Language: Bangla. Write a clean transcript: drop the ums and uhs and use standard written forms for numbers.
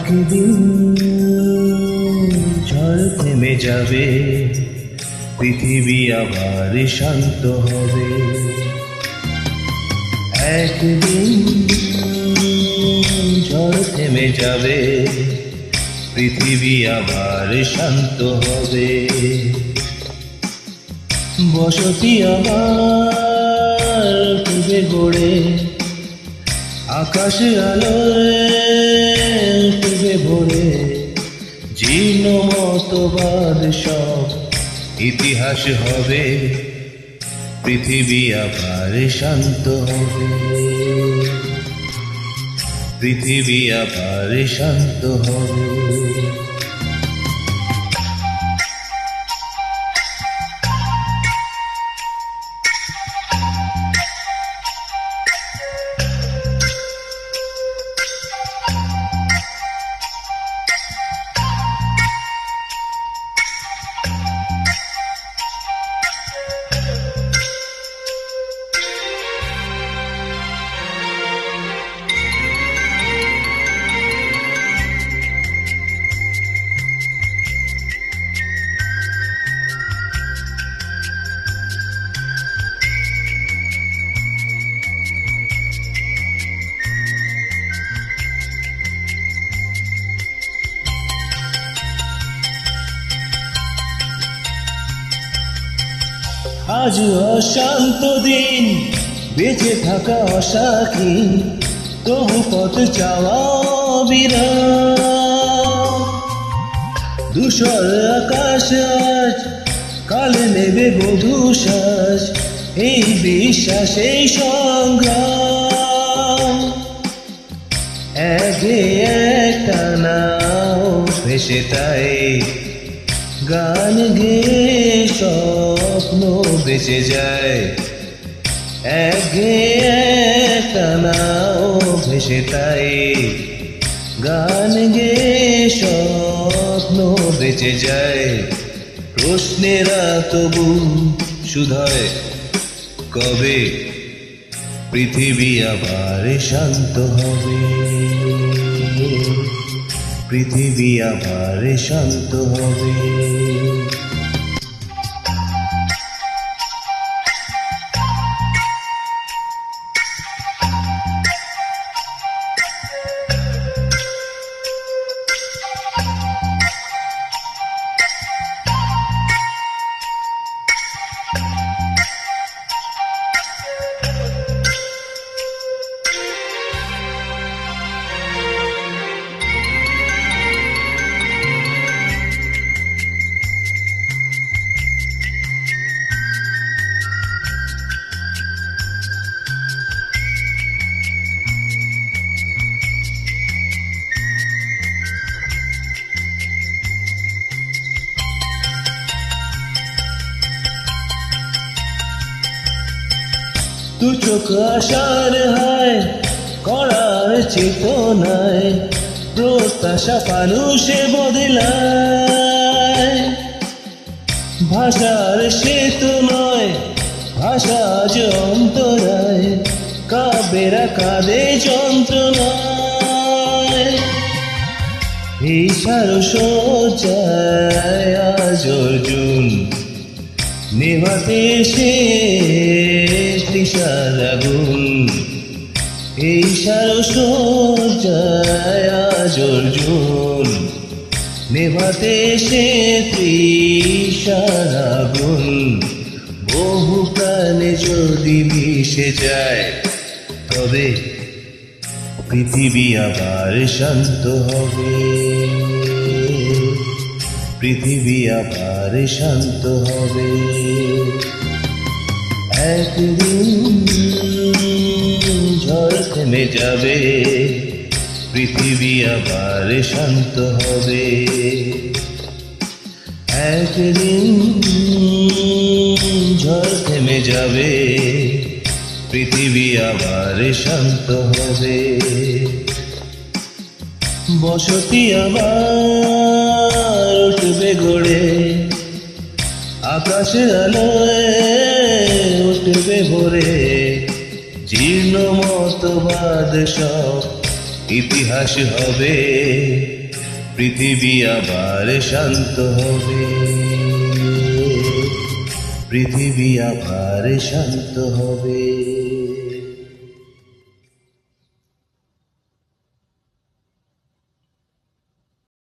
একদিন ঝড় থেমে যাবে, পৃথিবী আবার শান্ত হবে। একদিন ঝড় থেমে যাবে, পৃথিবী আবার শান্ত হবে। বসতি আবার উঠবে গড়ে, আকাশ আলোয় উঠবে ভরে। জীর্ণ মতবাদ সব ইতিহাস হবে, পৃথিবী আবার শান্ত হবে। পৃথিবী আবার শান্ত হবে। আজ অশান্ত দিন, বেঁচে থাকা অসাক্ষী, তবু পথ চাওয়া বিরাম। ধূসর আকাশ আজ কাল নেবে বধূ শ্বাস, এই বিশ্বাস এই সংগ্রাম। একে একটা নাও ভেসে তাই গান গেয়ে স্বপ্ন বেঁচে যায়। একে একটা নাও ভেসে তাই গান গেয়ে স্বপ্ন বেঁচে যায়। প্রশ্নেরা তবু শুধায় কবে পৃথিবী আবার শান্ত হবে। পৃথিবী আবার শান্ত হবে। দু চোখ আশার হায় করার চেতনায়, প্রত্যাশা মানুষে বদলায়। ভাষার সেতু নয়, ভাষা যন্ত্রণায়, কাবেরা কাঁদে যন্ত্রণায়। এই সারসজ্জায় আজ অর্জুন নেভাতে সে তৃষার আগুন। এই সারসজ্জায় আজ অর্জুন নেভাতে সে তৃষার আগুন। বহু প্রাণে যদি মিশে যায়, তবে পৃথিবী আবার শান্ত হবে। পৃথিবী আবার শান্ত হবে। একদিন ঝড় থেমে যাবে, পৃথিবী আবার শান্ত হবে। একদিন ঝড় থেমে যাবে, পৃথিবী আবার শান্ত হবে। বসতি আবার উঠবে গড়ে, আকাশের আলোয় উঠবে ভরে। জীর্ণ মতবাদ সব ইতিহাস হবে, পৃথিবী আবার শান্ত হবে, পৃথিবী আবার শান্ত হবে।